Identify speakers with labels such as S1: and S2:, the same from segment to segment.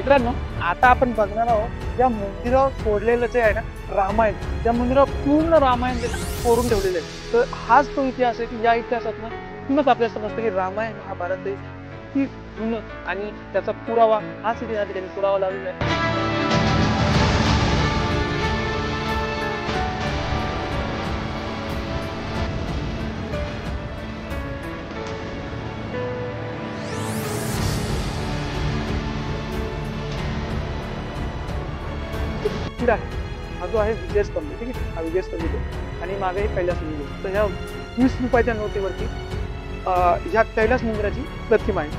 S1: मित्रांनो, आता आपण बघणार आहोत या मंदिरावर कोरलेलं जे आहे ना रामायण, त्या मंदिरावर पूर्ण रामायण कोरून ठेवलेलं आहे। तर हाच तो इतिहास आहे की या इतिहासातून पूर्णच आपल्याला समजतं की रामायण महाभारत ही जुनं आणि त्याचा पुरावा हाच इतिहास त्यांनी पुरावा लावलेला आहे। हा जो आहे विजयस्तंभ, ठीक आहे, हा विजयस्तंभ आणि मागे कैलास मंदिर। तर ह्या 20 रुपयाच्या नोटेवरती ह्या कैलास मंदिराची प्रतिमा आहे।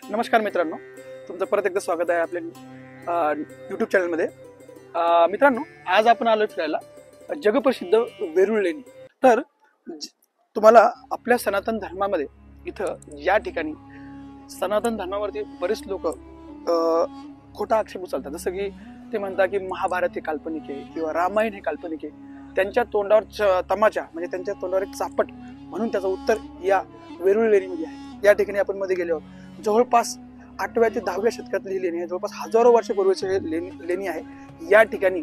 S1: नमस्कार मित्रांनो, तुमचं परत एकदा स्वागत आहे आपल्या YouTube चॅनलमध्ये। मित्रांनो, आज आपण आलोय फिरायला जगप्रसिद्ध वेरूळ लेणी। तर तुम्हाला आपल्या सनातन धर्मामध्ये इथं या ठिकाणी सनातन धर्मावरती बरेच लोक खोटा आक्षेप उचलतात, जसं की ते म्हणतात की महाभारत हे काल्पनिक आहे किंवा रामायण हे काल्पनिक आहे। त्यांच्या तोंडावर तमाचा म्हणजे त्यांच्या तोंडावर एक चापट म्हणून त्याचं उत्तर या वेरूळ लेणीमध्ये आहे। या ठिकाणी आपण मध्ये गेलो आहोत। जवळपास 8व्या ते 10व्या शतकातली ही लेणी आहे, जवळपास हजारो वर्षापूर्वीची लेणी आहे। या ठिकाणी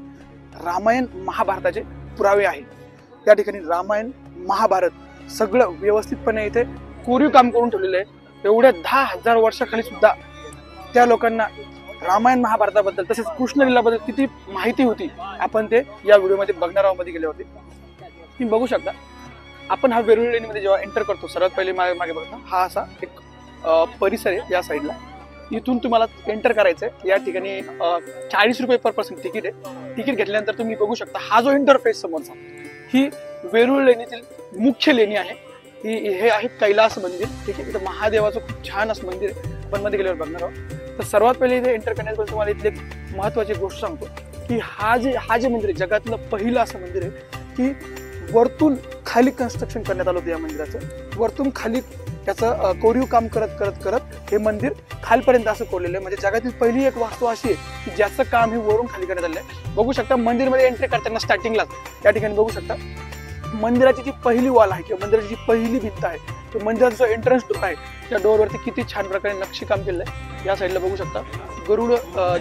S1: रामायण महाभारताचे पुरावे आहेत। या ठिकाणी रामायण महाभारत सगळं व्यवस्थितपणे इथे कोरीव काम करून ठेवलेलं आहे। एवढ्या 10,000 वर्षाखाली सुद्धा त्या लोकांना रामायण महाभारताबद्दल तसेच कृष्णलीलाबद्दल किती माहिती होती आपण ते या व्हिडिओमध्ये बघणार आहोत। मध्ये गेले होते, तुम्ही बघू शकता। आपण हा वेरूळ लेणीमध्ये जेव्हा एंटर करतो, सर्वात पहिले मागे बघता हा असा एक परिसर आहे। या साईडला इथून तुम्हाला एंटर करायचं आहे। या ठिकाणी 40 रुपये पर पर्सन तिकीट आहे। तिकीट घेतल्यानंतर तुम्ही बघू शकता हा जो इंटरफेस समोरचा, ही वेरूळ लेणीतील मुख्य लेणी आहे। हे आहे कैलास मंदिर, ठीक आहे। इथं महादेवाचं खूप छान असं मंदिर आहे, पण मध्ये गेल्यावर बघणार आहोत। तर सर्वात पहिले इथे एंटर करण्यापूर्वी तुम्हाला इथली एक महत्वाची गोष्ट सांगतो की हा जे मंदिर आहे, जगातलं पहिलं असं मंदिर आहे की वरतून खाली कन्स्ट्रक्शन करण्यात आलं होतं। या मंदिराचं वरतून खाली त्याचं कोरीव काम करत हे मंदिर खालपर्यंत असं कोरलेलं आहे। म्हणजे जगातील पहिली एक वास्तू अशी आहे की ज्याचं काम हे वरून खाली करण्यात आलं आहे। बघू शकता मंदिरमध्ये एंट्री करताना स्टार्टिंगलाच या ठिकाणी बघू शकता मंदिराची जी पहिली वॉल आहे किंवा मंदिराची जी पहिली भिंत आहे, तो मंदिराचा जो एंट्रन्स डोर आहे त्या डोअरवरती किती छान प्रकारे नक्षीकाम केलं आहे। या साईडला बघू शकता गरुड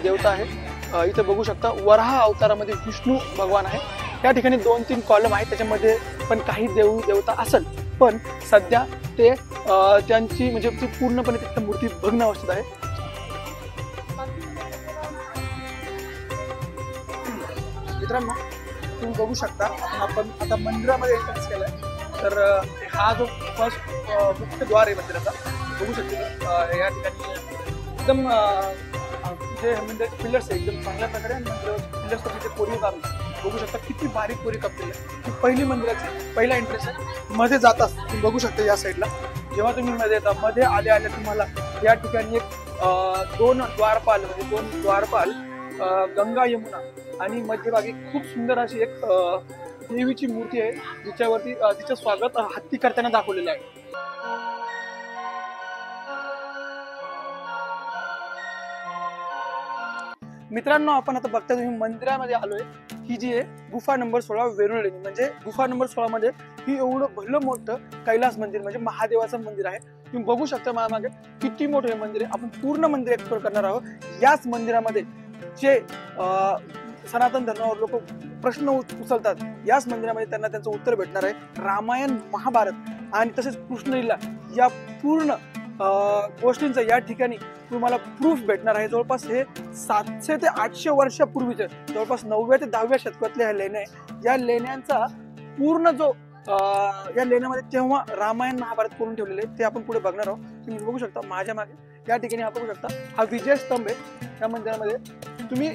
S1: देवता आहे। इथं बघू शकता वराह अवतारामध्ये विष्णू भगवान आहे। या ठिकाणी 2-3 कॉलम आहेत, त्याच्यामध्ये पण काही देवता असेल, पण सध्या ते त्यांची म्हणजे ती पूर्णपणे तिथं मूर्ती भग्न अवस्थेत आहे। मित्रांनो, तुम्ही बघू शकता आपण आता मंदिरामध्ये एंट्रन्स केलाय। तर हा जो फर्स्ट मुख्य द्वार आहे मंदिराचा, बघू शकता या ठिकाणी एकदम जे मंदिराचे पिलर्स आहे एकदम चांगल्या प्रकारे पिलर्स कोरीव काम बघू शकता, किती बारीक कोरीव काम केलं आहे। पहिली मंदिराची पहिला एंट्रन्स आहे। मध्ये जाताच तुम्ही बघू शकता या साईडला जेव्हा तुम्ही मध्ये येता, मध्ये आल्या तुम्हाला या ठिकाणी एक 2 द्वारपाल गंगा यमुना आणि मध्यभागी खूप सुंदर अशी एक देवीची मूर्ती आहे, जिच्यावरती तिचं स्वागत हत्ती करताना दाखवलेलं आहे। मित्रांनो, आपण आता बघता तुम्ही मंदिरामध्ये आलोय। ही जी आहे गुफा नंबर 16 वेरूळ लेणी, म्हणजे गुफा नंबर 16 मध्ये ही एवढं भलं मोठं कैलास मंदिर म्हणजे महादेवाचं मंदिर आहे। तुम्ही बघू शकता माझ्या मागे किती मोठं हे मंदिर आहे। आपण पूर्ण मंदिर एक्सप्लोर करणार आहोत। याच मंदिरामध्ये जे सनातन धर्मावर लोक प्रश्न उचलतात, याच मंदिरामध्ये त्यांना त्यांचं उत्तर भेटणार आहे। रामायण महाभारत आणि तसेच कृष्णलीला या पूर्ण गोष्टींचं या ठिकाणी तुम्हाला प्रूफ भेटणार आहे। जवळपास हे 700 ते 800 वर्षापूर्वीचे जवळपास 9व्या ते 10व्या शतकातल्या ह्या लेण्या आहे। या लेण्यांचा पूर्ण जो या लेण्यामध्ये तेव्हा रामायण महाभारत करून ठेवलेले ते आपण पुढे बघणार आहोत। तुम्ही बघू शकता माझ्या मागे या ठिकाणी आपण बघू शकता हा विजय स्तंभ आहे। या मंदिरामध्ये तुम्ही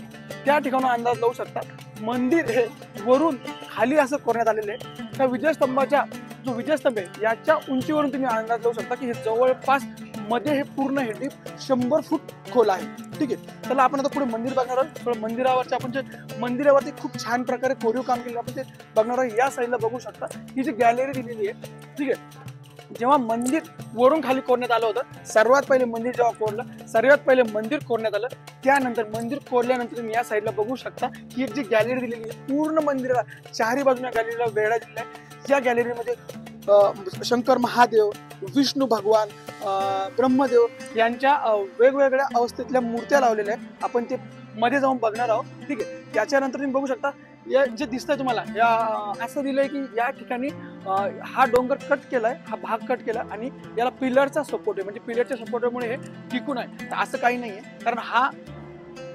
S1: त्या ठिकाणी अंदाज लावू शकता, मंदिर हे वरून खाली असं करण्यात आलेलं आहे। त्या विजयस्तंभाच्या जो विजयस्तंभ आहे याच्या उंचीवरून तुम्ही अंदाज लावू शकता की हे जवळपास मध्ये हे पूर्ण हे डीप 100 फूट खोल आहे, ठीक आहे। चला आपण आता पुढे मंदिर बघणार आहोत। थोडं मंदिरावरचे आपण जे मंदिरावरती खूप छान प्रकारे कोरीव काम केलं आपण ते बघणार आहोत। या साईडला बघू शकता ही जी गॅलरी दिलेली आहे, ठीक आहे। जेव्हा मंदिर वरून खाली कोरण्यात आलं होतं, सर्वात पहिले मंदिर जेव्हा कोरलं, सर्वात पहिले मंदिर कोरण्यात आलं, त्यानंतर मंदिर कोरल्यानंतर तुम्ही या साईडला बघू शकता की एक जी गॅलरी दिलेली आहे, पूर्ण मंदिराला चारही बाजूला गॅलरीला वेढा दिलेला आहे. या गॅलरीमध्ये शंकर महादेव, विष्णू भगवान, ब्रह्मदेव यांच्या वेगवेगळ्या अवस्थेतल्या मूर्त्या लावलेल्या आहेत. आपण ते मध्ये जाऊन बघणार आहोत. ठीक आहे. त्याच्यानंतर तुम्ही बघू शकता या जे दिसतंय तुम्हाला, या असं दिलंय की या ठिकाणी हा डोंगर कट केलाय, हा भाग कट केला आणि याला पिलरचा सपोर्ट आहे, म्हणजे पिलरच्या सपोर्टमुळे हे टिकून आहे. तर असं काही नाहीये, कारण हा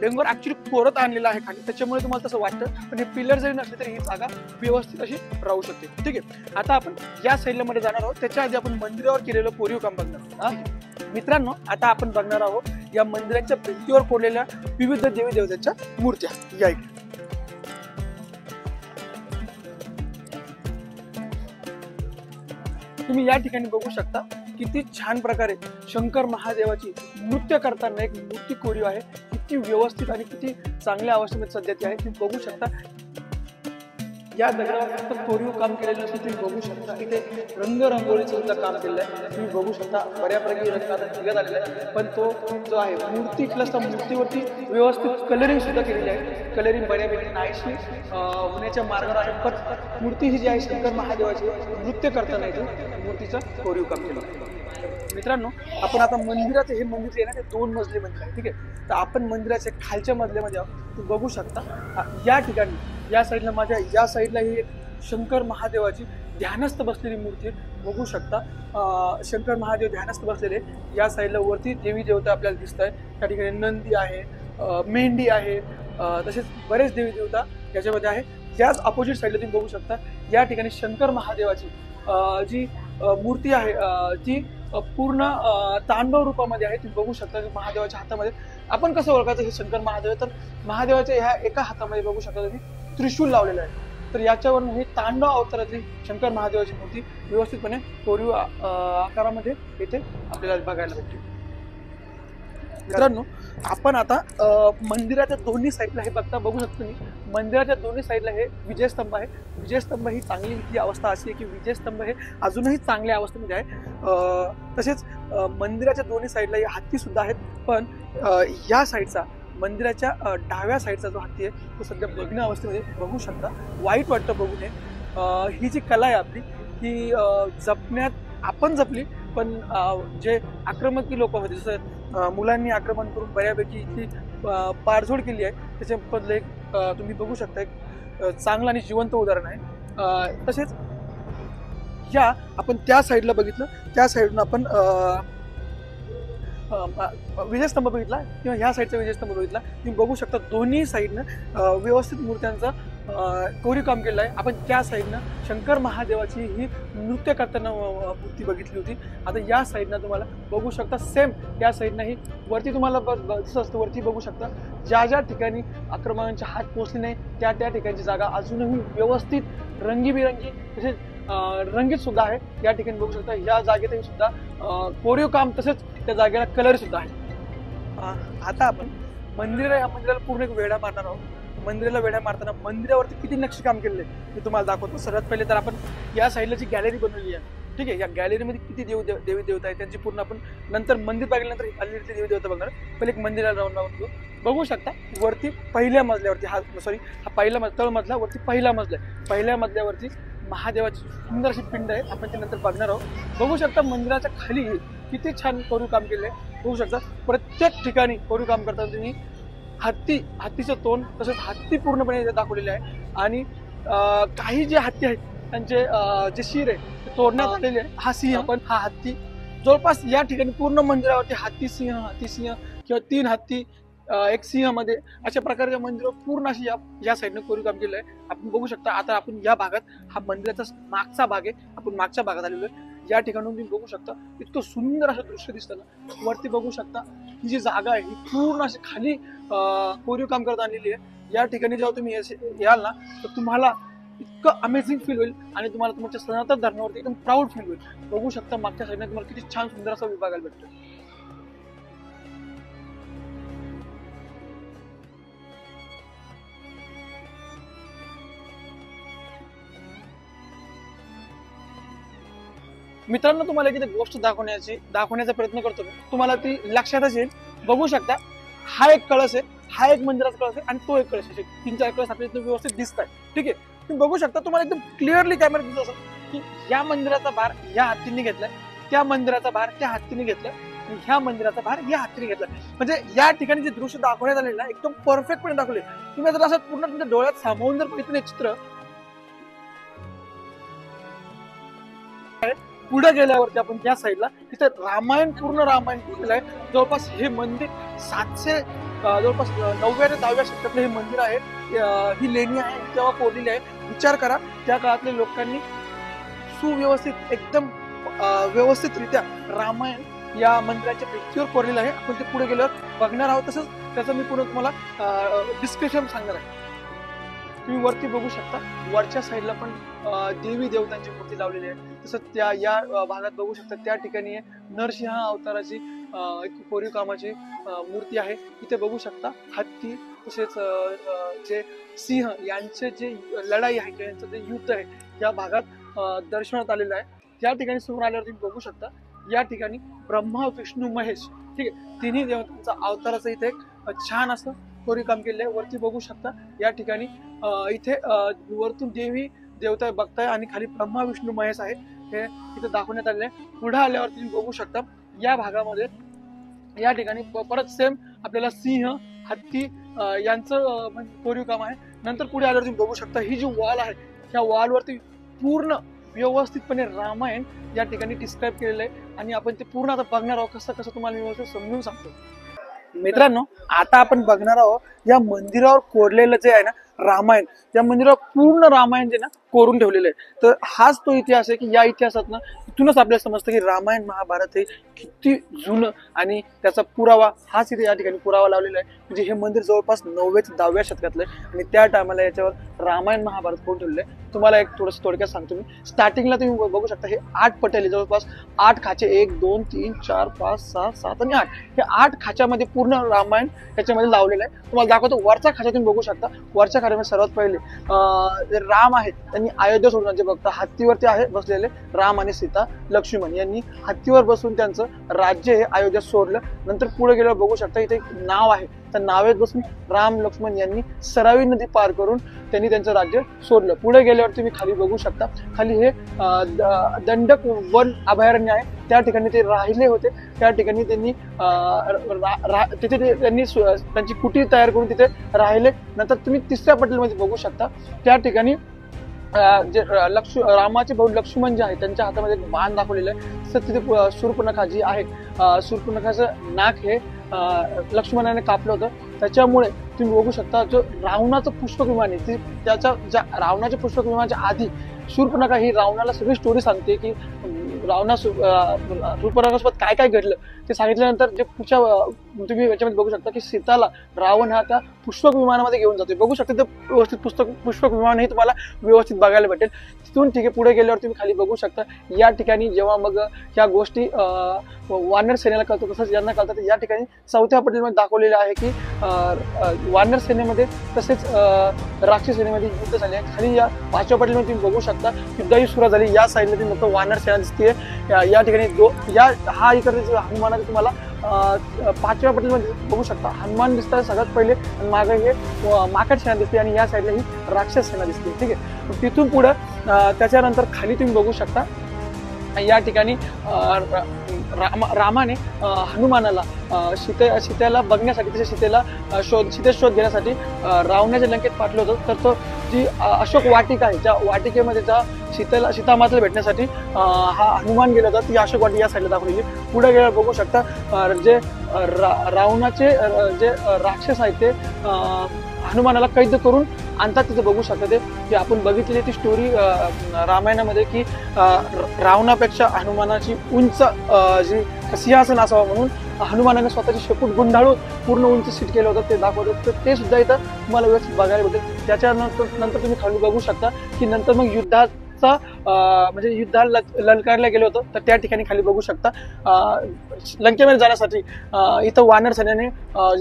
S1: डोंगर ऍक्च्युली कोरत आणलेला आहे खाली, त्याच्यामुळे तुम्हाला तसं वाटतं. पण हे पिलर जरी नसले तरी ही जागा व्यवस्थित अशी राहू शकते. ठीक आहे. आता आपण या साईडला मध्ये जाणार आहोत. त्याच्या आधी आपण मंदिरावर केलेलं कोरीव काम बघणार आहोत. मित्रांनो, आता आपण बघणार आहोत या मंदिराच्या भिंतीवर कोरलेल्या विविध देवी देवतांच्या मूर्त्या. या इकडे तुम्ही या ठिकाणी बघू शकता किती छान प्रकारे शंकर महादेवाची नृत्य करताना एक मूर्ती कोरीव आहे. किती व्यवस्थित आणि किती चांगल्या अवस्थेमध्ये सध्या ती आहे. तुम्ही बघू शकता या दगडावर फक्त कोरीव काम केलेलं नसून तुम्ही बघू शकता इथे रंगरंगोळीचं सुद्धा काम केलेलं आहे. तुम्ही बघू शकता बऱ्यापैकी रंग आता निघत आलेला आहे, पण तो जो आहे मूर्ती प्लस त्या मूर्तीवरती व्यवस्थित कलरिंग सुद्धा केलेली आहे. कलरिंग बऱ्यापैकी नाहीशी होण्याच्या मार्गावर आहे. पण मूर्ती ही जी आहे शंकर महादेवाची नृत्य करताना इथे मूर्तीचं कोरीव काम केलं आहे. मित्रांनो, आपण आता मंदिराचं हे मंदिर आहे ना, ते 2 मजली मंदिर आहे. ठीक आहे. तर आपण मंदिराच्या खालच्या मजल्यामध्ये आहोत. तुम्ही बघू शकता या ठिकाणी या साईडला माझ्या या साईडला ही एक शंकर महादेवाची ध्यानस्थ बसलेली मूर्ती आहे. बघू शकता शंकर महादेव ध्यानस्थ बसलेले. या साईडला वरती देवी देवता आपल्याला दिसत आहे. त्या ठिकाणी नंदी आहे, मेंढी आहे, तसेच बरेच देवी देवता याच्यामध्ये आहे. याच अपोजिट साईडला तुम्ही बघू शकता या ठिकाणी शंकर महादेवाची जी मूर्ती आहे ती पूर्ण तांडव रूपामध्ये आहे. तुम्ही बघू शकता महादेवाच्या हातामध्ये आपण कसं ओळखायचं हे शंकर महादेव, तर महादेवाच्या ह्या एका हातामध्ये बघू शकता तुम्ही त्रिशूल लावलेलं आहे. तर याच्यावरून ही तांडव अवतारातली शंकर महादेवाची मूर्ती व्यवस्थितपणे कोरीव आकारामध्ये इथे आपल्याला बघायला भेटते. मित्रांनो, आपण आता मंदिराच्या दोन्ही साईडला हे बघता बघू शकतो तुम्ही, मंदिराच्या दोन्ही साईडला हे विजयस्तंभ आहे. विजयस्तंभ ही चांगली ही अवस्था अशी आहे की विजयस्तंभ हे अजूनही चांगल्या अवस्थेमध्ये आहे. तसेच मंदिराच्या दोन्ही साईडला हे हत्ती सुद्धा आहेत. पण या साईडचा मंदिराच्या डाव्या साईडचा जो हत्ती आहे तो सध्या भग्न अवस्थेमध्ये बघू शकता. वाईट वाटतं बघू नये. ही जी कला आहे आपली ही जपण्यात आपण जपली, पण जे आक्रमक लोक होते जसं मुलांनी आक्रमण करून बऱ्यापैकी इथली पारझोड केली आहे, त्याच्याबद्दल एक तुम्ही बघू शकता एक चांगलं आणि जिवंत उदाहरण आहे. तसेच या आपण त्या साईडला बघितलं, त्या साईडून आपण विजयस्तंभ बघितला किंवा ह्या साईडचा विजयस्तंभ बघितला. तुम्ही बघू शकता दोन्ही साईडनं व्यवस्थित मूर्त्यांचा कोरीव काम केलं आहे. आपण त्या साईडनं शंकर महादेवाची ही नृत्य करताना मूर्ती बघितली होती. आता या साईडनं तुम्हाला बघू शकता सेम या साईडनं ही वरती तुम्हाला दिसत असतं. वरती बघू शकता ज्या ज्या ठिकाणी आक्रमकांचे हात पोचले नाही त्या त्या ठिकाणची जागा अजूनही व्यवस्थित रंगीबिरंगी तसेच रंगीत सुद्धा आहे. या ठिकाणी बघू शकता या जागेतही सुद्धा कोरीव काम तसेच त्या जागेला कलर सुद्धा आहे. आता आपण या मंदिराला पूर्ण एक वेढा मारणार आहोत. मंदिराला वेढा मारताना मंदिरावरती किती नक्षीकाम केलेले मी तुम्हाला दाखवतो. सर्वात पहिले तर आपण या साईडला जी गॅलरी बनवली आहे, ठीक आहे, या गॅलरीमध्ये किती देवी देवता आहेत त्यांची पूर्ण आपण नंतर मंदिर बघितल्यानंतर अलीकडे देवी देवता बघणार. पहिले एक मंदिराला राऊंड घेऊ. बघू शकता वरती पहिल्या मजल्यावरती हा पहिला तळमजला वरती पहिला मजला आहे. पहिल्या मजल्यावरती महादेवाची सुंदर अशी पिंड आहे. आपण ते नंतर बघणार आहोत. बघू शकता मंदिराच्या खाली किती छान कोरीव काम केले आहे. बघू शकता प्रत्येक ठिकाणी कोरीव काम करताना तुम्ही हत्तीचं तोंड तसंच हत्ती पूर्णपणे दाखवलेले आहे. आणि काही जे हत्ती आहेत त्यांचे जे शिर आहे ते तोडण्यात आलेले आहे. हा सिंह पण हा हत्ती जवळपास या ठिकाणी पूर्ण मंदिरावरती हत्ती सिंह किंवा 3 हत्ती एक सिंहामध्ये अशा प्रकारच्या मंदिरावर पूर्ण अशी या साईडने कोरीव काम केलं आहे. आपण बघू शकता. आता आपण या भागात हा मंदिराचा मागचा भाग आहे. आपण मागच्या भागात आलेलो आहे. या ठिकाणून तुम्ही बघू शकता इतकं सुंदर असं दृश्य दिसतं ना. वरती बघू शकता ही जी जागा आहे ही पूर्ण अशी खाली कोरीव काम करत आणलेली आहे. या ठिकाणी जेव्हा तुम्ही याल ना तर तुम्हाला इतकं अमेझिंग फील होईल आणि तुम्हाला तुमच्या सनातन धर्मावरती एकदम प्राऊड फील होईल. बघू शकता मागच्या साईडने तुम्हाला किती छान सुंदर असा विभागायला भेटतो. मित्रांनो, तुम्हाला एक गोष्ट दाखवण्याचा प्रयत्न करतो मी, तुम्हाला ती लक्षातच येईल. बघू शकता, हा एक कळस आहे, हा एक मंदिराचा कळस आहे आणि तो एक कळस आहे. 3-4 कळस आपल्याला इथे व्यवस्थित दिसतात. ठीक आहे, तुम्ही बघू शकता, तुम्हाला एकदम क्लिअरली कॅमेरा दिसत असेल की या मंदिराचा भार या हत्तीने घेतलाय, त्या मंदिराचा भार त्या हत्तीने घेतलाय आणि ह्या मंदिराचा भार या हत्तीने घेतलाय. म्हणजे या ठिकाणी जे दृश्य दाखवण्यात आले ना, एकदम परफेक्टपणे दाखवले. तुम्ही जर असं पूर्ण तुमच्या डोळ्यात सामावून जर बघितलं चित्र, पुढे गेल्यावरती आपण त्या साईडला तिथे पूर्ण रामायण केलेलं आहे. जवळपास हे मंदिर 700 जवळपास 9व्या ते 10व्या शतकातलं हे मंदिर आहे. ही लेणी आहे, तेव्हा कोरलेली आहे. विचार करा, त्या काळातल्या लोकांनी सुव्यवस्थित एकदम व्यवस्थितरित्या रामायण या मंदिराच्या भिंतीवर कोरलेलं आहे. आपण ते पुढे गेल्यावर बघणार आहोत. तसंच त्याचं मी पुढे तुम्हाला डिस्क्रिप्शन सांगणार आहे. तुम्ही वरती बघू शकता, वरच्या साईडला पण देवी देवतांची मूर्ती लावलेली आहे. तसंच त्या या भागात बघू शकता, त्या ठिकाणी नरसिंह अवताराची एक कोरीव कामाची मूर्ती आहे. इथे बघू शकता हत्ती, तसेच जे सिंह यांचे जे लढाई आहे, यांचं जे युद्ध आहे, या भागात दर्शनात आलेलं आहे. त्या ठिकाणी समोर आल्यावर तुम्ही बघू शकता, या ठिकाणी ब्रह्मा विष्णू महेश, ठीक आहे, तिन्ही देवतांचा अवताराचं इथे एक छान असं कोरीव काम केलेलं आहे. वरती बघू शकता, या ठिकाणी इथे वरतून देवी देवता बघताय आणि खाली ब्रह्मा विष्णू महेश आहे, हे इथे दाखवण्यात आलेलं आहे. पुढे आल्यावर तुम्ही बघू शकता, या भागामध्ये या ठिकाणी परत सेम आपल्याला सिंह, हत्ती यांचं कोरीव काम आहे. नंतर पुढे आल्यावर तुम्ही बघू शकता, ही जी वॉल आहे, ह्या वॉलवरती पूर्ण व्यवस्थितपणे रामायण या ठिकाणी डिस्क्राईब केलेलं आहे आणि आपण ते पूर्ण आता बघणार आहोत. कसं कसं तुम्हाला व्यवस्थित समजून सांगतो. मित्रांनो, आता आपण बघणार आहोत या मंदिरावर कोरलेलं जे आहे ना रामायण, त्या मंदिरावर पूर्ण रामायण जे ना कोरून ठेवलेलं आहे. तर हाच तो इतिहास आहे की या इतिहासात ना इथूनच आपल्याला समजतं की रामायण महाभारत हे किती जुनं आणि त्याचा पुरावा हाच इथे या ठिकाणी पुरावा लावलेला आहे. म्हणजे हे मंदिर जवळपास 9व्या ते 10व्या शतकातलं आहे आणि त्या टायमाला याच्यावर रामायण महाभारत कोरून ठेवलेलं आहे. तुम्हाला एक थोडंसं थोडक्यात सांगतो मी. स्टार्टिंगला तुम्ही बघू शकता, हे 8 पटेल, जवळपास 8 खाचे, 1 2 3 4 5 6 7 आणि 8, हे 8 खाच्यामध्ये पूर्ण रामायण त्याच्यामध्ये लावलेलं आहे. तुम्हाला दाखवतो, वरचा खाचा तुम्ही बघू शकता. वरच्या खाच्यामध्ये सर्वात पहिले राम आहेत, त्यांनी अयोध्या सोडून, जे बघता हत्तीवरती आहे बसलेले राम आणि सीता लक्ष्मण यांनी हत्तीवर बसून त्यांचं राज्य हे अयोध्या सोडलं. नंतर पुढे गेल्यावर बघू शकता, इथे एक नाव आहे, त्या नावेत बसून राम लक्ष्मण यांनी सरावी नदी पार करून त्यांनी त्यांचं राज्य सोडलं. पुढे गेल्यावर तुम्ही खाली बघू शकता, खाली हे दंडक वन अभयारण्य आहे, त्या ठिकाणी ते राहिले होते. त्या ठिकाणी त्यांनी तिथे त्यांनी त्यांची कुटीर तयार करून तिथे राहिले. नंतर तुम्ही तिसऱ्या पटेलमध्ये बघू शकता, त्या ठिकाणी जे रामाचे भाऊ लक्ष्मण जे आहे, त्यांच्या हातामध्ये एक बाण दाखवलेलं आहे. तर तिथे शूर्पणखा जी आहे, शूर्पणखाचं नाक हे लक्ष्मणाने कापलं होतं. त्याच्यामुळे तुम्ही बघू शकता, जो रावणाचं पुष्पक विमान आहे, त्याच्या ज्या रावणाच्या पुष्पक विमानाच्या आधी शूर्पणखा ही रावणाला सगळी स्टोरी सांगते की शूर्पणखासोबत काय काय घडलं ते सांगितल्यानंतर जे पुढच्या तुम्ही याच्यामध्ये बघू शकता की सीताला रावण हा त्या पुष्पक विमानामध्ये घेऊन जातोय. बघू शकता, ते व्यवस्थित पुष्पक विमान हे तुम्हाला व्यवस्थित बघायला भेटेल. तिथून ठीक आहे, पुढे गेल्यावर तुम्ही खाली बघू शकता, या ठिकाणी जेव्हा मग ह्या गोष्टी वानर सेनेला कळतात, तसंच यांना कळतात. या ठिकाणी 4थ्या पटेलमध्ये दाखवलेलं आहे की वानर सेनेमध्ये तसेच राक्षस सेनेमध्ये युद्ध झाले. खाली या 5व्या पटेलमध्ये तुम्ही बघू शकता, युद्धाची सुरुवात झाली. या साईडला तुम्ही फक्त वानर सेना दिसते. या ठिकाणी हा इकडे हनुमानाचा तुम्हाला 5व्या पटेलमध्ये बघू शकता, हनुमान दिसतात सगळ्यात पहिले, मागे हे माकड सेना दिसते आणि या साईडला ही राक्षस सेना दिसते. ठीक आहे, तिथून पुढे त्याच्यानंतर खाली तुम्ही बघू शकता, या ठिकाणी रामाने हनुमानाला सीतेला बघण्यासाठी, त्याच्या सीतेचा शोध घेण्यासाठी रावणाच्या लंकेत पाठवलं होतं. तर तो जी अशोक वाटिका आहे, ज्या वाटिकेमध्ये ज्या सीतामातेला भेटण्यासाठी हा हनुमान गेला होता, ती अशोक वाटिका या साईडला दाखवलेली. पुढे गेल्यावर बघू शकता, जे रावणाचे जे राक्षस आहेत ते हनुमानाला कैद करून आणतात. तिथे बघू शकता ते की आपण बघितलेली ती स्टोरी रामायणामध्ये की रावणापेक्षा हनुमानाची उंच जी सिंहासन असावं म्हणून हनुमानाने स्वतःची शेपूट गुंडाळून पूर्ण उंच सीट केलं होतं, ते दाखवतं. तर ते सुद्धा इथं तुम्हाला व्यवस्थित बघायला भेटेल. त्याच्यानंतर तुम्ही खाली बघू शकता की नंतर मग युद्धात रावणाचा म्हणजे युद्धाला ललकारला गेलो होतो, तर त्या ठिकाणी खाली बघू शकता लंकेमध्ये जाण्यासाठी इथं वानर सेनेने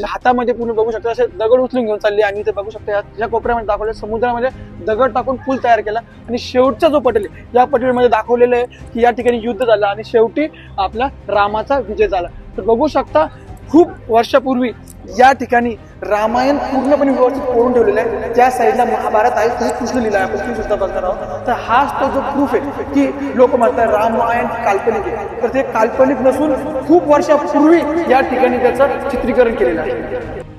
S1: हातामध्ये पूर्ण बघू शकता असे दगड उचलून घेऊन चालले, आणि इथे बघू शकता या कोपऱ्यामध्ये दाखवले समुद्रामध्ये दगड टाकून पूल तयार केला, आणि शेवटचा जो पटेल या पटेलमध्ये दाखवलेलं आहे की या ठिकाणी युद्ध झालं आणि शेवटी आपला रामाचा विजय झाला. तर बघू शकता खूप वर्षापूर्वी या ठिकाणी रामायण पूर्णपणे व्यवस्थित करून ठेवलेलं आहे. त्या साईडला महाभारत आहे, तुम्ही कृष्ण लिहिला आहे, आपण ती सुद्धा बघणार आहोत. तर हाच तो जो प्रूफ आहे की लोक म्हणतात रामायण काल्पनिक आहे, तर ते काल्पनिक नसून खूप वर्षापूर्वी या ठिकाणी त्याचं चित्रीकरण केलेलं आहे.